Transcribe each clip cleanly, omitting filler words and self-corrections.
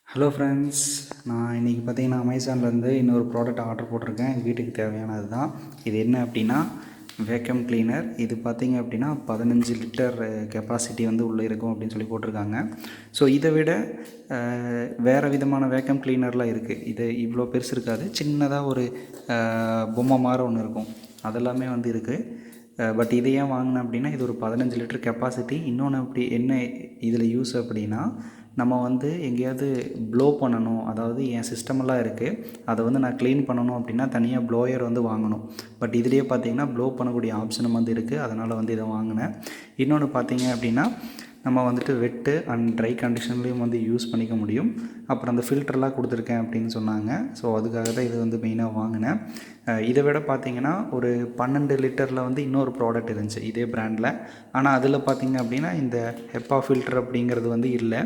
Hello friends, நான் இன்றைக்கி பார்த்தீங்கன்னா அமேசான்லேருந்து இன்னொரு ப்ராடக்ட் ஆர்டர் போட்டிருக்கேன். எங்கள் வீட்டுக்கு தேவையானது தான். இது என்ன அப்படின்னா வேக்யூம் கிளீனர். இது பார்த்திங்க அப்படின்னா 15 லிட்டர் கெப்பாசிட்டி வந்து உள்ளே இருக்கும் அப்படின்னு சொல்லி போட்டிருக்காங்க. ஸோ இதை விட வேறு விதமான வேக்யூம் கிளீனர்லாம் இருக்குது. இது இவ்வளோ பெருசு இருக்காது, சின்னதாக ஒரு பொம்மை மாதிரி ஒன்று இருக்கும், அதெல்லாமே வந்து இருக்குது. பட் இதை ஏன் வாங்கினேன் அப்படின்னா, இது ஒரு 15 லிட்டர் கெப்பாசிட்டி. இன்னொன்று அப்படி என்ன இதில் யூஸ் அப்படின்னா, நம்ம வந்து எங்கேயாவது ப்ளோ பண்ணணும், அதாவது என் சிஸ்டமெல்லாம் இருக்குது, அதை வந்து நான் க்ளீன் பண்ணணும் அப்படின்னா தனியாக ப்ளோயர் வந்து வாங்கணும். பட் இதுலேயே பார்த்தீங்கன்னா ப்ளோ பண்ணக்கூடிய ஆப்ஷனும் வந்து இருக்குது, அதனால் வந்து இதை வாங்கினேன். இன்னொன்று பார்த்தீங்க அப்படின்னா, நம்ம வந்துட்டு வெட்டு அண்ட் ட்ரை கண்டிஷன்லேயும் வந்து யூஸ் பண்ணிக்க முடியும். அப்புறம் அந்த ஃபில்டர்லாம் கொடுத்துருக்கேன் அப்படின்னு சொன்னாங்க. ஸோ அதுக்காக தான் இது வந்து மெயினாக வாங்கினேன். இதை விட பார்த்திங்கன்னா ஒரு 12 லிட்டரில் வந்து இன்னொரு ப்ராடக்ட் இருந்துச்சு இதே பிராண்டில். ஆனால் அதில் பார்த்திங்க அப்படின்னா இந்த ஹெப்பா ஃபில்டர் அப்படிங்கிறது வந்து இல்லை.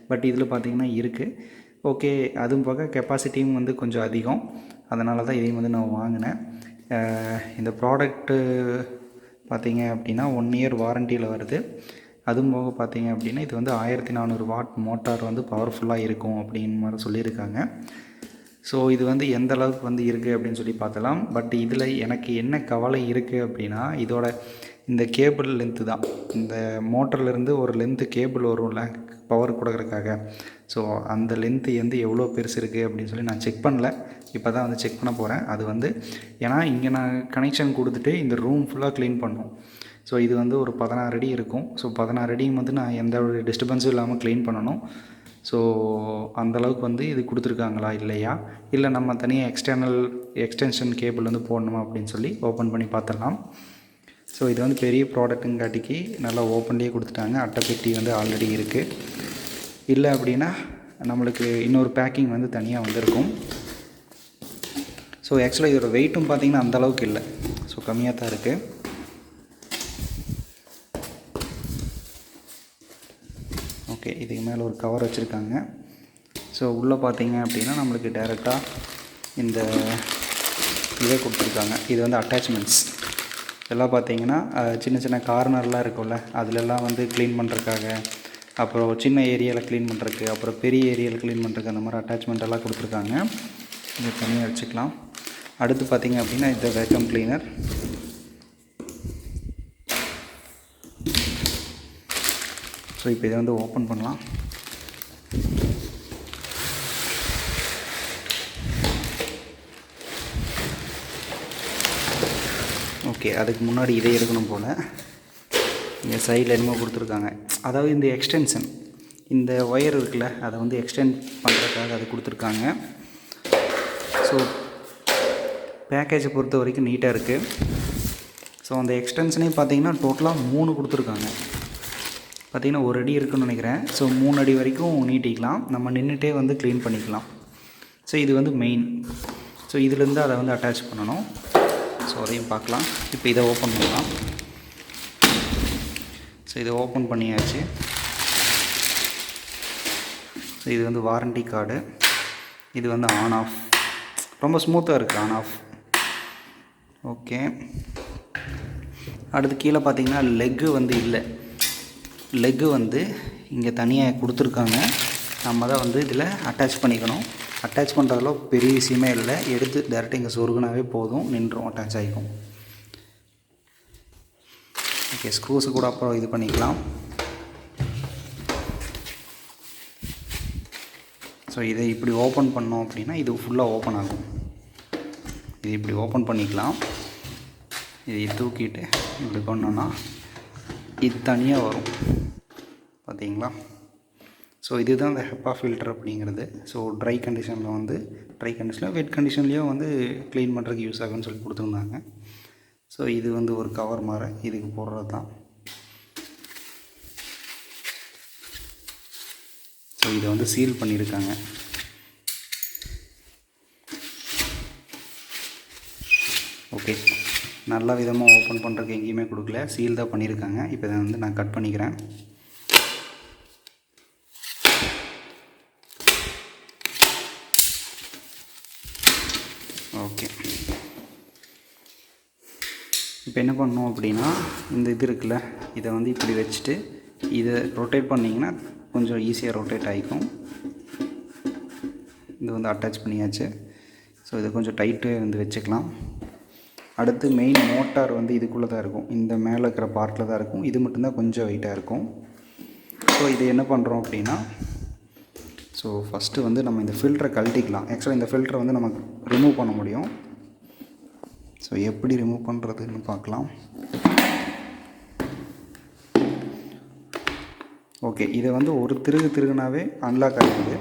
பட் இதில் பார்த்திங்கன்னா இருக்குது. ஓகே, அதுவும் போக கெப்பாசிட்டியும் வந்து கொஞ்சம் அதிகம், அதனால தான் இதையும் வந்து நான் வாங்கினேன். இந்த ப்ராடக்ட்டு பார்த்திங்க அப்படின்னா 1 இயர் வாரண்டியில் வருது. அதுவும் போக பார்த்திங்க அப்படின்னா இது வந்து 1400 வாட் மோட்டார் வந்து பவர்ஃபுல்லாக இருக்கும் அப்படின்னு மாதிரி சொல்லியிருக்காங்க. ஸோ இது வந்து எந்த அளவுக்கு வந்து இருக்குது அப்படின்னு சொல்லி பார்த்தலாம். பட் இதில் எனக்கு என்ன கவலை இருக்குது அப்படின்னா, இதோட இந்த கேபிள் லென்த்து தான். இந்த மோட்டர்லேருந்து ஒரு லென்த்து கேபிள் வரும்ல பவர் கொடுக்குறதுக்காக, ஸோ அந்த லென்த்து வந்து எவ்வளோ பெருசு இருக்குது அப்படின்னு சொல்லி நான் செக் பண்ணல. இப்போ தான் வந்து செக் பண்ண போகிறேன். அது வந்து ஏன்னா இங்கே நான் கனெக்ஷன் கொடுத்துட்டு இந்த ரூம் ஃபுல்லாக க்ளீன் பண்ணணும். ஸோ இது வந்து ஒரு 16 அடி இருக்கும். ஸோ 16 அடியும் வந்து நான் எந்த ஒரு டிஸ்டர்பன்ஸும் இல்லாமல் க்ளீன் பண்ணணும். ஸோ அந்தளவுக்கு வந்து இது கொடுத்துருக்காங்களா இல்லையா, இல்லை நம்ம தனியாக எக்ஸ்டென்ஷன் கேபிள் வந்து போடணுமா அப்படின்னு சொல்லி ஓப்பன் பண்ணி பார்த்துடலாம். ஸோ இது வந்து பெரிய ப்ராடக்ட்டுங்காட்டிக்கு நல்லா ஓப்பன்லேயே கொடுத்துட்டாங்க. அட்டைப்பெட்டி வந்து ஆல்ரெடி இருக்குது. இல்லை அப்படின்னா நம்மளுக்கு இன்னொரு பேக்கிங் வந்து தனியாக வந்திருக்கும். ஸோ ஆக்சுவலாக இதோட வெயிட்டும் பார்த்திங்கன்னா அந்தளவுக்கு இல்லை, ஸோ கம்மியாக தான் இருக்குது. ஓகே, இதுக்கு மேலே ஒரு கவர் வச்சுருக்காங்க. ஸோ உள்ளே பார்த்தீங்க அப்படின்னா நம்மளுக்கு டைரெக்டாக இந்த இதை கொடுத்துருக்காங்க. இது வந்து அட்டாச்மெண்ட்ஸ் எல்லாம் பார்த்தீங்கன்னா சின்ன சின்ன கார்னர்லாம் இருக்கும்ல, அதிலெல்லாம் வந்து க்ளீன் பண்ணுறதுக்காக, அப்புறம் சின்ன ஏரியாவில் க்ளீன் பண்ணுறதுக்கு, அப்புறம் பெரிய ஏரியாவில் க்ளீன் பண்ணுறதுக்கு, அந்த மாதிரி அட்டாச்மெண்ட் எல்லாம் கொடுத்துருக்காங்க. இதை தனியாக வச்சுக்கலாம். அடுத்து பார்த்திங்க அப்படின்னா இந்த வேக்யூம் கிளீனர். ஸோ இப்போ இதை வந்து ஓப்பன் பண்ணலாம். ஓகே, அதுக்கு முன்னாடி இதை எடுக்கணும் போல். இங்கே சைடில் என்னமோ கொடுத்துருக்காங்க, அதாவது இந்த எக்ஸ்டென்ஷன், இந்த ஒயர் இருக்குல்ல, அதை வந்து எக்ஸ்டெண்ட் பண்ணுறதுக்காக அது கொடுத்துருக்காங்க. ஸோ பேக்கேஜை பொறுத்த வரைக்கும் நீட்டாக இருக்குது. ஸோ அந்த எக்ஸ்டென்ஷனே பார்த்திங்கன்னா டோட்டலாக 3 கொடுத்துருக்காங்க. பார்த்திங்கன்னா 1 அடி இருக்குன்னு நினைக்கிறேன். ஸோ 3 அடி வரைக்கும் நீட்டிக்கலாம், நம்ம நின்றுட்டே வந்து க்ளீன் பண்ணிக்கலாம். ஸோ இது வந்து மெயின். ஸோ இதிலேருந்து அதை வந்து அட்டாச் பண்ணணும். ஸோ அதையும் பார்க்கலாம். இப்போ இதை ஓப்பன் பண்ணலாம். ஸோ இதை ஓப்பன் பண்ணியாச்சு. ஸோ இது வந்து வாரண்டி கார்டு. இது வந்து ஆன் ஆஃப், ரொம்ப ஸ்மூத்தாக இருக்குது ஆன் ஆஃப். ஓகே, அடுத்து கீழே பார்த்திங்கன்னா லெக்கு வந்து இல்லை. லெக்கு வந்து இங்கே தனியாக கொடுத்துருக்காங்க, நம்ம தான் வந்து இதில் அட்டாச் பண்ணிக்கணும். அட்டாச் பண்ணுறதுல பெரிய விஷயமே இல்லை, எடுத்து டேரெக்டாக இங்கே சொருகுனாவே போதும், நின்றும், அட்டாச் ஆகிக்கும். ஓகே, ஸ்க்ரூஸு கூட அப்புறம் இது பண்ணிக்கலாம். ஸோ இதை இப்படி ஓப்பன் பண்ணோம் அப்படின்னா இது ஃபுல்லாக ஓப்பன் ஆகும். இது இப்படி ஓப்பன் பண்ணிக்கலாம். இதை தூக்கிட்டு இப்படி பண்ணோன்னா இது தனியாக வரும், பார்த்தீங்களா. ஸோ இதுதான் இந்த ஹெப்பா ஃபில்டர் அப்படிங்கிறது. ஸோ ட்ரை கண்டிஷனில் வெட் கண்டிஷன்லேயும் வந்து க்ளீன் பண்ணுறதுக்கு யூஸ் ஆகும்னு சொல்லி கொடுத்துருந்தாங்க. ஸோ இது வந்து ஒரு கவர் மாதிரி இதுக்கு போடுறது தான். ஸோ இதை வந்து சீல் பண்ணியிருக்காங்க. ஓகே, நல்ல விதமாக ஓப்பன் பண்ணுறதுக்கு எங்கேயுமே கொடுக்கல, சீல் தான் பண்ணியிருக்காங்க. இப்போ இதை வந்து நான் கட் பண்ணிக்கிறேன். ஓகே, இப்போ என்ன பண்ணணும் அப்படின்னா, இந்த இது இருக்குல்ல, இதை வந்து இப்படி வச்சுட்டு இதை ரொட்டேட் பண்ணிங்கன்னா கொஞ்சம் ஈஸியாக ரொட்டேட் ஆகிக்கும். இது வந்து அட்டாச் பண்ணியாச்சு. ஸோ இதை கொஞ்சம் டைட்டு வந்து வச்சுக்கலாம். அடுத்து மெயின் மோட்டார் வந்து இதுக்குள்ளே தான் இருக்கும், இந்த மேலே இருக்கிற பார்ட்டில் தான் இருக்கும். இது மட்டும்தான் கொஞ்சம் வெயிட்டாக இருக்கும். ஸோ இது என்ன பண்ணுறோம் அப்படின்னா, ஸோ ஃபஸ்ட்டு வந்து நம்ம இந்த ஃபில்டரை கழட்டிக்கலாம். ஆக்சுவலாக இந்த ஃபில்டரை வந்து நமக்கு ரிமூவ் பண்ண முடியும். ஸோ எப்படி ரிமூவ் பண்ணுறதுன்னு பார்க்கலாம். ஓகே, இதை வந்து ஒரு திருகுனாவே அன்லாக் ஆகிடுது.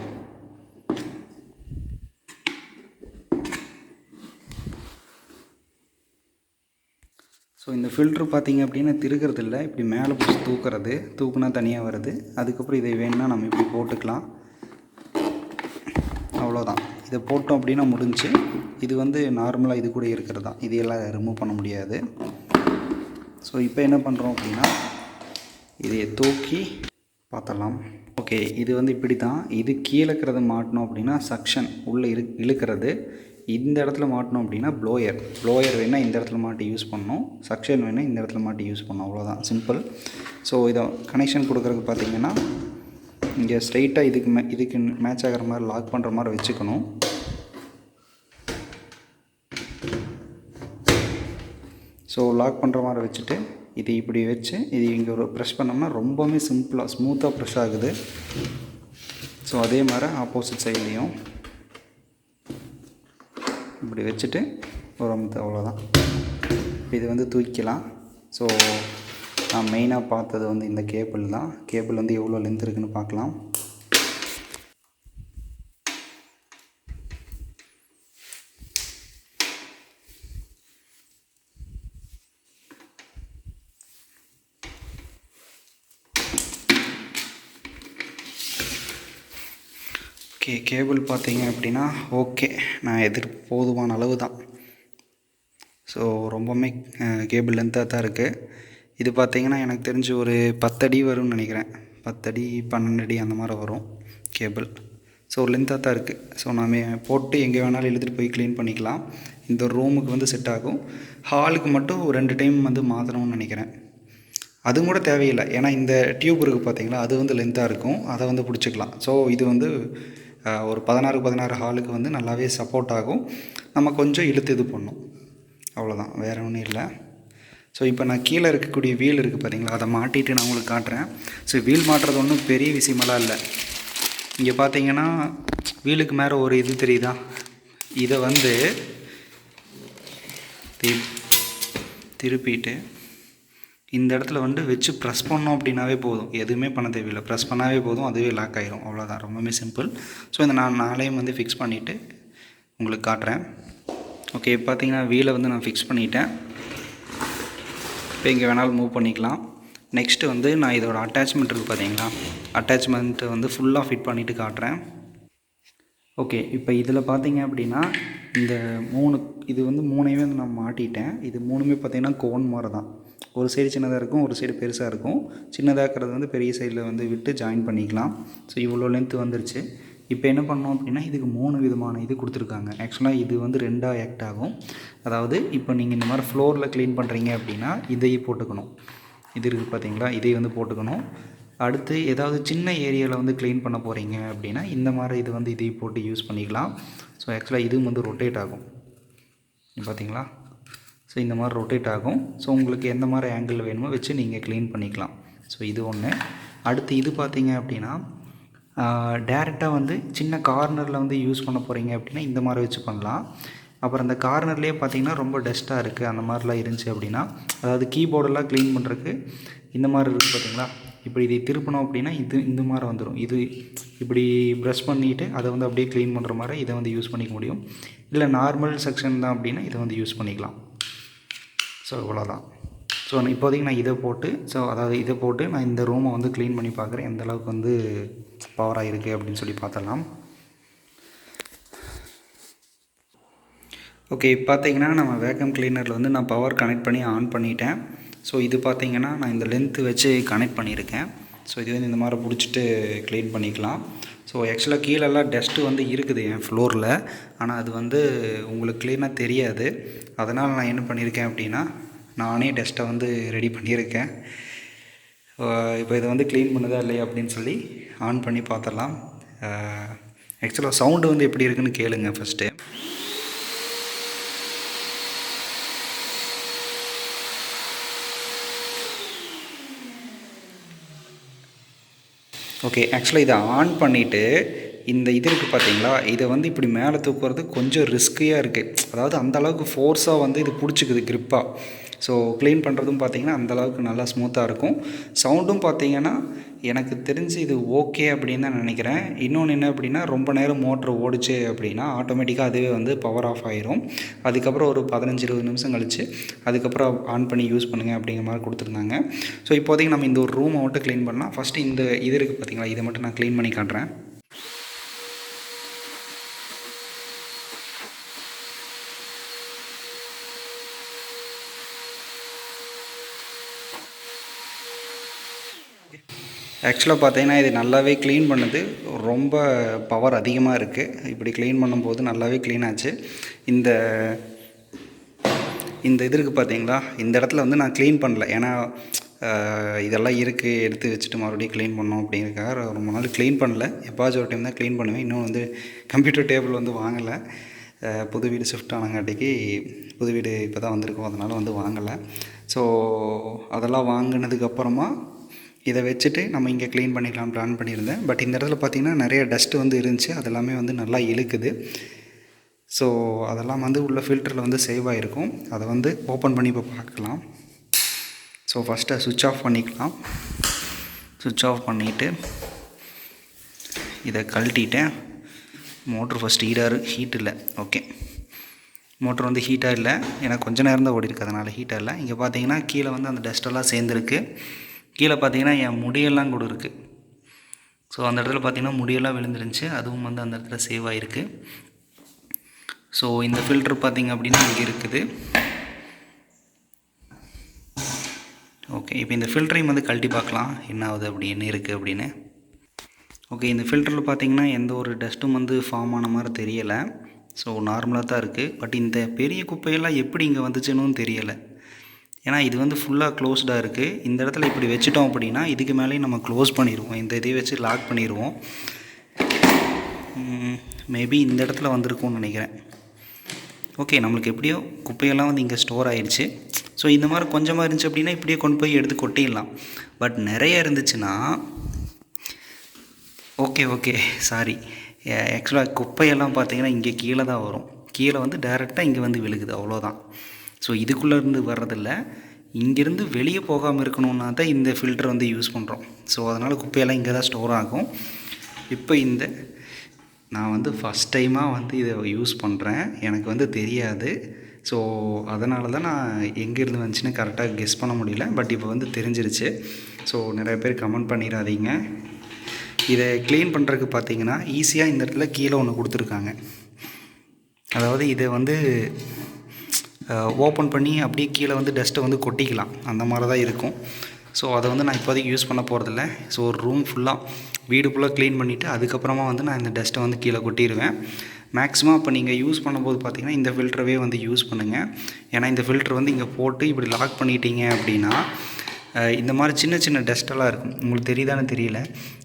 ஸோ இந்த ஃபில்ட்ரு பார்த்திங்க அப்படின்னா திருகிறது இல்லை, இப்படி மேலே பிடிச்சி தூக்குனா தனியாக வருது. அதுக்கப்புறம் இதை வேணும்னா நம்ம இப்படி போட்டுக்கலாம். அவ்வளோதான், இதை போட்டோம் அப்படின்னா முடிஞ்சு. இது வந்து நார்மலாக இது கூட இருக்கிறது தான், இது எல்லாம் ரிமூவ் பண்ண முடியாது. ஸோ இப்போ என்ன பண்ணுறோம் அப்படின்னா, இதை தூக்கி பார்த்தலாம். ஓகே, இது வந்து இப்படி தான். இது கீழே இருக்கிறத மாட்டினோம் அப்படின்னா சக்ஷன் உள்ளே இழுக்கிறது. இந்த இடத்துல மாட்டினோம் அப்படின்னா ப்ளோயர் வேணால் இந்த இடத்துல மாட்டி யூஸ் பண்ணணும், சக்ஷன் வேணால் இந்த இடத்துல மாட்டி யூஸ் பண்ணணும். அவ்வளோதான், சிம்பிள். ஸோ இதை கனெக்ஷன் கொடுக்குறதுக்கு பார்த்திங்கன்னா, இங்கே ஸ்ட்ரைட்டாக இதுக்கு மேட்ச் ஆகிற மாதிரி லாக் பண்ணுற மாதிரி வச்சுக்கணும். ஸோ லாக் பண்ணுற மாதிரி வச்சுட்டு இது இப்படி வச்சு இது இங்கே ஒரு ப்ரெஷ் பண்ணோம்னா ரொம்பவுமே சிம்பிளாக ஸ்மூத்தாக ப்ரெஷ் ஆகுது. ஸோ அதே மாதிரி ஆப்போசிட் சைட்லேயும் இப்படி வச்சுட்டு ஒரு அவ்வளோதான். இது வந்து தூக்கிக்கலாம். ஸோ நான் மெயினாக பார்த்தது வந்து இந்த கேபிள் தான். கேபிள் வந்து எவ்வளோ லென்த் இருக்குதுன்னு பார்க்கலாம். கேபிள் பார்த்தீங்க அப்படின்னா ஓகே, நான் போதுமான அளவு தான். ஸோ ரொம்பவுமே கேபிள் லென்த்தாக தான் இருக்குது. இது பார்த்திங்கன்னா எனக்கு தெரிஞ்சு ஒரு 10 அடி வரும்னு நினைக்கிறேன். 10 அடி 12 அடி அந்த மாதிரி வரும் கேபிள். ஸோ லென்த்தாக தான் இருக்குது. ஸோ நாம் போட்டு எங்கே வேணாலும் இழுத்துட்டு போய் க்ளீன் பண்ணிக்கலாம். இந்த ரூமுக்கு வந்து செட் ஆகும். ஹாலுக்கு மட்டும் 2 டைம் வந்து மாற்றணும்னு நினைக்கிறேன். அதுவும் கூட தேவையில்லை, ஏன்னா இந்த டியூப் இருக்குது பார்த்தீங்களா, அது வந்து லென்த்தாக இருக்கும், அதை வந்து பிடிச்சிக்கலாம். ஸோ இது வந்து ஒரு 16 ஹாலுக்கு வந்து நல்லாவே சப்போர்ட் ஆகும். நம்ம கொஞ்சம் இழுத்து இது பண்ணணும், அவ்வளோதான், வேறு ஒன்றும் இல்லை. ஸோ இப்போ நான் கீழே இருக்கக்கூடிய வீல் இருக்குது பார்த்தீங்களா, அதை மாட்டிட்டு நான் உங்களுக்கு காட்டுறேன். ஸோ வீல் மாட்டுறது ஒன்றும் பெரிய விஷயமெல்லாம் இல்லை. இங்கே பார்த்தீங்கன்னா வீலுக்கு மேலே ஒரு இது தெரியுதா, இதை வந்து திருப்பிட்டு இந்த இடத்துல வந்து வச்சு ப்ரெஸ் பண்ணோம் அப்படின்னாவே போதும், எதுவுமே பண்ண தேவையில்லை. ப்ரெஸ் பண்ணாவே போதும், அதுவே லாக் ஆகிரும். அவ்வளோதான், ரொம்பவே சிம்பிள். ஸோ இந்த நான் நாளையும் வந்து ஃபிக்ஸ் பண்ணிவிட்டு உங்களுக்கு காட்டுறேன். ஓகே, பார்த்தீங்கன்னா வீலை வந்து நான் ஃபிக்ஸ் பண்ணிட்டேன். இப்போ எங்கே வேணாலும் மூவ் பண்ணிக்கலாம். நெக்ஸ்ட்டு வந்து நான் இதோட அட்டாச்மெண்ட் இருக்குது பார்த்தீங்களா, அட்டாச்மெண்ட்டு வந்து ஃபுல்லாக ஃபிட் பண்ணிவிட்டு காட்டுறேன். ஓகே, இப்போ இதில் பார்த்தீங்க அப்படின்னா இந்த இது வந்து 3ஐயுமே வந்து நான் மாட்டிட்டேன். இது 3மே பார்த்திங்கன்னா கோன் மாதிரி தான். ஒரு சைடு சின்னதாக இருக்கும், ஒரு சைடு பெருசாக இருக்கும். சின்னதாக இருக்கிறது வந்து பெரிய சைடில் வந்து விட்டு ஜாயின் பண்ணிக்கலாம். ஸோ இவ்வளோ லென்த்து வந்துருச்சு. இப்போ என்ன பண்ணோம் அப்படின்னா, இதுக்கு 3 விதமான இது கொடுத்துருக்காங்க. ஆக்சுவலாக இது வந்து 2ஆக ஆக்ட் ஆகும். அதாவது இப்போ நீங்கள் இந்த மாதிரி ஃப்ளோரில் க்ளீன் பண்ணுறீங்க அப்படின்னா இதையும் போட்டுக்கணும். இது இருக்குது பார்த்தீங்களா, இதை வந்து போட்டுக்கணும். அடுத்து ஏதாவது சின்ன ஏரியாவில் வந்து க்ளீன் பண்ண போகிறீங்க அப்படின்னா இந்த மாதிரி இது வந்து இதையும் போட்டு யூஸ் பண்ணிக்கலாம். ஸோ ஆக்சுவலாக இதுவும் வந்து ரொட்டேட் ஆகும் பார்த்தீங்களா. ஸோ இந்த மாதிரி ரொட்டேட் ஆகும். ஸோ உங்களுக்கு எந்த மாதிரி ஆங்கிள் வேணுமோ வச்சு நீங்கள் க்ளீன் பண்ணிக்கலாம். ஸோ இது ஒன்று. அடுத்து இது பார்த்தீங்க அப்படின்னா டேரெக்டாக வந்து சின்ன கார்னரில் வந்து யூஸ் பண்ண போகிறீங்க அப்படின்னா இந்த மாதிரி வச்சு பண்ணலாம். அப்புறம் அந்த கார்னர்லேயே பார்த்தீங்கன்னா ரொம்ப டஸ்ட்டாக இருக்குது, அந்த மாதிரிலாம் இருந்துச்சு அப்படின்னா, அதாவது கீபோர்டெல்லாம் க்ளீன் பண்ணுறதுக்கு இந்த மாதிரி இருக்குது பார்த்தீங்களா, இப்படி இதை திருப்பணும் அப்படின்னா இந்த மாதிரி வந்துடும். இது இப்படி ப்ரஷ் பண்ணிவிட்டு அதை வந்து அப்படியே க்ளீன் பண்ணுற மாதிரி இதை வந்து யூஸ் பண்ணிக்க முடியும். இல்லை நார்மல் செக்ஷன் தான் அப்படின்னா இதை வந்து யூஸ் பண்ணிக்கலாம். ஸோ இவ்வளோதான். ஸோ இப்போதைக்கு நான் இதை போட்டு நான் இந்த ரூமை வந்து க்ளீன் பண்ணி பார்க்குறேன், எந்த அளவுக்கு வந்து பவராக இருக்குது அப்படின்னு சொல்லி பார்த்தலாம். ஓகே, பார்த்தீங்கன்னா நம்ம வேக்கம் கிளீனரில் வந்து நான் பவர் கனெக்ட் பண்ணி ஆன் பண்ணிட்டேன். ஸோ இது பார்த்திங்கன்னா நான் இந்த லென்த்து வச்சு கனெக்ட் பண்ணியிருக்கேன். ஸோ இது வந்து இந்த மாதிரி பிடிச்சிட்டு க்ளீன் பண்ணிக்கலாம். ஸோ ஆக்சுவலாக கீழெல்லாம் டஸ்ட்டு வந்து இருக்குது என் ஃப்ளோரில், ஆனால் அது வந்து உங்களுக்கு க்ளீனாக தெரியாது. அதனால் நான் என்ன பண்ணியிருக்கேன் அப்படின்னா நானே டஸ்ட்டை வந்து ரெடி பண்ணியிருக்கேன். இப்போ இதை வந்து க்ளீன் பண்ணுதா இல்லையா அப்படின்னு சொல்லி ஆன் பண்ணி பார்த்துடலாம். ஆக்சுவலாக சவுண்டு வந்து எப்படி இருக்குன்னு கேளுங்க ஃபஸ்ட்டு. ஓகே, ஆக்சுவலாக இதை ஆன் பண்ணிவிட்டு இந்த இது இருக்குது பார்த்தீங்களா, இதை வந்து இப்படி மேலே தூக்குறது கொஞ்சம் ரிஸ்கியாக இருக்குது. அதாவது அந்தளவுக்கு ஃபோர்ஸாக வந்து இது பிடிச்சிக்குது க்ரிப்பாக. ஸோ க்ளீன் பண்ணுறதும் பார்த்திங்கன்னா அந்தளவுக்கு நல்லா ஸ்மூத்தாக இருக்கும். சவுண்டும் பார்த்திங்கன்னா எனக்கு தெரிஞ்சு இது ஓகே அப்படின்னு தான் நினைக்கிறேன். இன்னொன்று என்ன அப்படின்னா, ரொம்ப நேரம் மோட்ரு ஓடிச்சு அப்படின்னா ஆட்டோமேட்டிக்காக அதுவே வந்து பவர் ஆஃப் ஆகிரும். அதுக்கப்புறம் ஒரு 15-20 நிமிஷம் கழித்து அதுக்கப்புறம் ஆன் பண்ணி யூஸ் பண்ணுங்கள் அப்படிங்கிற மாதிரி கொடுத்துருந்தாங்க. ஸோ இப்போதைக்கு நம்ம இந்த ஒரு ரூமை மட்டும் க்ளீன் பண்ணலாம். ஃபஸ்ட்டு இந்த இது இருக்குது பார்த்திங்களா, இதை மட்டும் நான் க்ளீன் பண்ணி காட்டுறேன். ஆக்சுவலாக பார்த்தீங்கன்னா இது நல்லாவே க்ளீன் பண்ணுது. ரொம்ப பவர் அதிகமாக இருக்குது. இப்படி க்ளீன் பண்ணும்போது நல்லாவே க்ளீன் ஆச்சு. இந்த இது இருக்குது பார்த்தீங்களா, இந்த இடத்துல வந்து நான் க்ளீன் பண்ணல. ஏன்னா இதெல்லாம் இருக்குது, எடுத்து வச்சுட்டு மறுபடியும் க்ளீன் பண்ணோம் அப்படிங்கிறக்காக ரொம்ப நாள் க்ளீன் பண்ணல. எப்போவாச்சும் ஒரு டைம் தான் க்ளீன் பண்ணுவேன். இன்னும் வந்து கம்ப்யூட்டர் டேபிள் வந்து வாங்கலை. புது வீடு ஷிஃப்ட் ஆனங்காட்டிக்கு புது வீடு இப்போ தான் வந்திருக்கோம், அதனால் வந்து வாங்கலை. ஸோ அதெல்லாம் வாங்கினதுக்கப்புறமா இதை வச்சுட்டு நம்ம இங்கே க்ளீன் பண்ணிக்கலாம் பிளான் பண்ணியிருந்தேன். பட் இந்த இடத்துல பார்த்திங்கன்னா நிறைய டஸ்ட்டு வந்து இருந்துச்சு. அதெல்லாமே வந்து நல்லா இழுக்குது. ஸோ அதெல்லாம் வந்து உள்ள ஃபில்டரில் வந்து சேவ் ஆகிருக்கும். அதை வந்து ஓப்பன் பண்ணி இப்போ பார்க்கலாம். ஸோ ஃபஸ்ட்டு சுவிட்ச் ஆஃப் பண்ணிக்கலாம். சுவிட்ச் ஆஃப் பண்ணிவிட்டு இதை கழட்டிட்டேன். மோட்ரு ஃபஸ்ட்டு ஹீட் இல்லை. ஓகே, மோட்ரு வந்து ஹீட்டாக இல்லை. ஏன்னா கொஞ்சம் நேரம் தான் ஓடி இருக்குது, அதனால் ஹீட்டாக இல்லை. இங்கே பார்த்தீங்கன்னா கீழே வந்து அந்த டஸ்ட்டெல்லாம் சேர்ந்துருக்கு. கீழே பார்த்தீங்கன்னா என் முடியெல்லாம் கூட இருக்குது. ஸோ அந்த இடத்துல பார்த்திங்கன்னா முடியெல்லாம் விழுந்துருந்துச்சு. அதுவும் வந்து அந்த இடத்துல சேவ் ஆகிருக்கு. ஸோ இந்த ஃபில்ட்ரு பார்த்திங்க அப்படின்னா இங்கே இருக்குது. ஓகே, இப்போ இந்த ஃபில்டரையும் வந்து கழட்டி பார்க்கலாம் என்ன ஆகுது, அப்படி என்ன இருக்குது அப்படின்னு. ஓகே, இந்த ஃபில்டரில் பார்த்திங்கன்னா எந்த ஒரு டஸ்ட்டும் வந்து ஃபார்ம் ஆன மாதிரி தெரியலை. ஸோ நார்மலாக தான் இருக்குது. பட் இந்த பெரிய குப்பையெல்லாம் எப்படி இங்கே வந்துச்சுன்னு தெரியலை. ஏன்னா இது வந்து ஃபுல்லாக க்ளோஸ்டாக இருக்குது. இந்த இடத்துல இப்படி வச்சுட்டோம் அப்படின்னா இதுக்கு மேலேயும் நம்ம க்ளோஸ் பண்ணிடுவோம். இந்த இதை வச்சு லாக் பண்ணிடுவோம். மேபி இந்த இடத்துல வந்திருக்கும்னு நினைக்கிறேன். ஓகே, நம்மளுக்கு எப்படியோ குப்பையெல்லாம் வந்து இங்கே ஸ்டோர் ஆகிடுச்சு. ஸோ இந்த மாதிரி கொஞ்சமாக இருந்துச்சு அப்படின்னா இப்படியே கொண்டு போய் எடுத்து கொட்டிடலாம். பட் நிறைய இருந்துச்சுன்னா ஓகே சாரி, ஆக்சுவலாக குப்பையெல்லாம் பார்த்திங்கன்னா இங்கே கீழே தான் வரும். கீழே வந்து டைரெக்டாக இங்கே வந்து விழுகுது, அவ்வளோதான். ஸோ இதுக்குள்ளேருந்து வர்றதில்ல. இங்கேருந்து வெளியே போகாமல் இருக்கணுன்னா தான் இந்த ஃபில்டர் வந்து யூஸ் பண்ணுறோம். ஸோ அதனால் குப்பையெல்லாம் இங்கே தான் ஸ்டோர் ஆகும். இப்போ நான் வந்து ஃபஸ்ட் டைமாக வந்து இதை யூஸ் பண்ணுறேன். எனக்கு வந்து தெரியாது. ஸோ அதனால தான் நான் எங்கேருந்து வந்துச்சுன்னு கரெக்டாக கெஸ் பண்ண முடியல. பட் இப்போ வந்து தெரிஞ்சிருச்சு. ஸோ நிறைய பேர் கமெண்ட் பண்ணிடாதீங்க. இதை க்ளீன் பண்ணுறதுக்கு பார்த்தீங்கன்னா ஈஸியாக இந்த இடத்துல கீழே ஒன்று கொடுத்துருக்காங்க. அதாவது இதை வந்து ஓப்பன் பண்ணி அப்படியே கீழே வந்து டஸ்ட்டை வந்து கொட்டிக்கலாம். அந்த மாதிரி தான் இருக்கும். ஸோ அதை வந்து நான் இப்போதைக்கு யூஸ் பண்ண போகிறதில்ல. ஸோ ஒரு ரூம் ஃபுல்லாக வீடு ஃபுல்லாக க்ளீன் பண்ணிவிட்டு அதுக்கப்புறமா வந்து நான் இந்த டஸ்ட்டை வந்து கீழே கொட்டிடுவேன். மேக்ஸிமம் இப்போ நீங்கள் யூஸ் பண்ணும்போது பார்த்திங்கன்னா இந்த ஃபில்டரவே வந்து யூஸ் பண்ணுங்கள். ஏன்னா இந்த ஃபில்டர் வந்து இங்கே போட்டு இப்படி லாக் பண்ணிட்டீங்க அப்படின்னா இந்த மாதிரி சின்ன சின்ன டஸ்ட்டெல்லாம் இருக்கும். உங்களுக்கு தெரியுதான்னு தெரியல.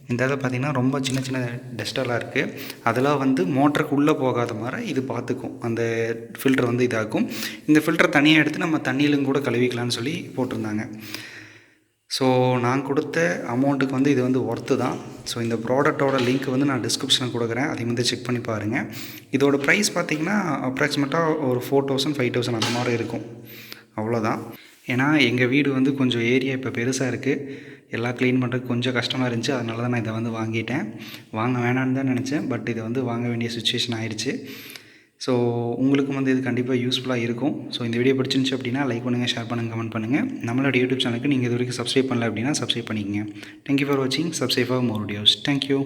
இந்த இடத்துல பார்த்திங்கன்னா ரொம்ப சின்ன சின்ன டஸ்ட்டெல்லாம் இருக்குது. அதெல்லாம் வந்து மோட்டருக்கு உள்ளே போகாத மாதிரி இது பார்த்துக்கும். அந்த ஃபில்டர் வந்து இதாகும். இந்த ஃபில்டர் தனியாக எடுத்து நம்ம தண்ணியிலும் கூட கழுவிக்கலான்னு சொல்லி போட்டிருந்தாங்க. ஸோ நான் கொடுத்த அமௌண்ட்டுக்கு வந்து இது வந்து ஒர்த்து தான். ஸோ இந்த ப்ராடக்டோட லிங்க் வந்து நான் டிஸ்கிரிப்ஷனில் கொடுக்குறேன். அதையும் வந்து செக் பண்ணி பாருங்கள். இதோட ப்ரைஸ் பார்த்திங்கன்னா அப்ராக்சிமேட்டாக ஒரு 4000 5000 அந்த மாதிரி இருக்கும். அவ்வளோதான். ஏன்னா எங்கள் வீடு வந்து கொஞ்சம் ஏரியா இப்போ பெருசாக இருக்குது. எல்லாம் க்ளீன் பண்ணுறதுக்கு கொஞ்சம் கஷ்டமாக இருந்துச்சு. அதனால தான் நான் இதை வந்து வாங்கிட்டேன். வாங்க வேணான்னு தான் நினச்சேன். பட் இதை வந்து வாங்க வேண்டிய சுச்சுவேஷன் ஆயிடுச்சு. ஸோ உங்களுக்கும் வந்து இது கண்டிப்பாக யூஸ்ஃபுல்லாக இருக்கும். ஸோ இந்த வீடியோ பிடிச்சிருந்துச்சு அப்படின்னா லைக் பண்ணுங்கள், ஷேர் பண்ணுங்கள், கமெண்ட் பண்ணுங்கள். நம்மளோட யூடியூப் சேனலுக்கு நீங்கள் இது வரைக்கும் சப்ஸ்கிரைப் பண்ணல அப்படின்னா சப்ஸ்கிரைப் பண்ணிக்கங்க. தேங்க்யூ ஃபார் வாட்சிங். Subscribe for more videos. Thank you.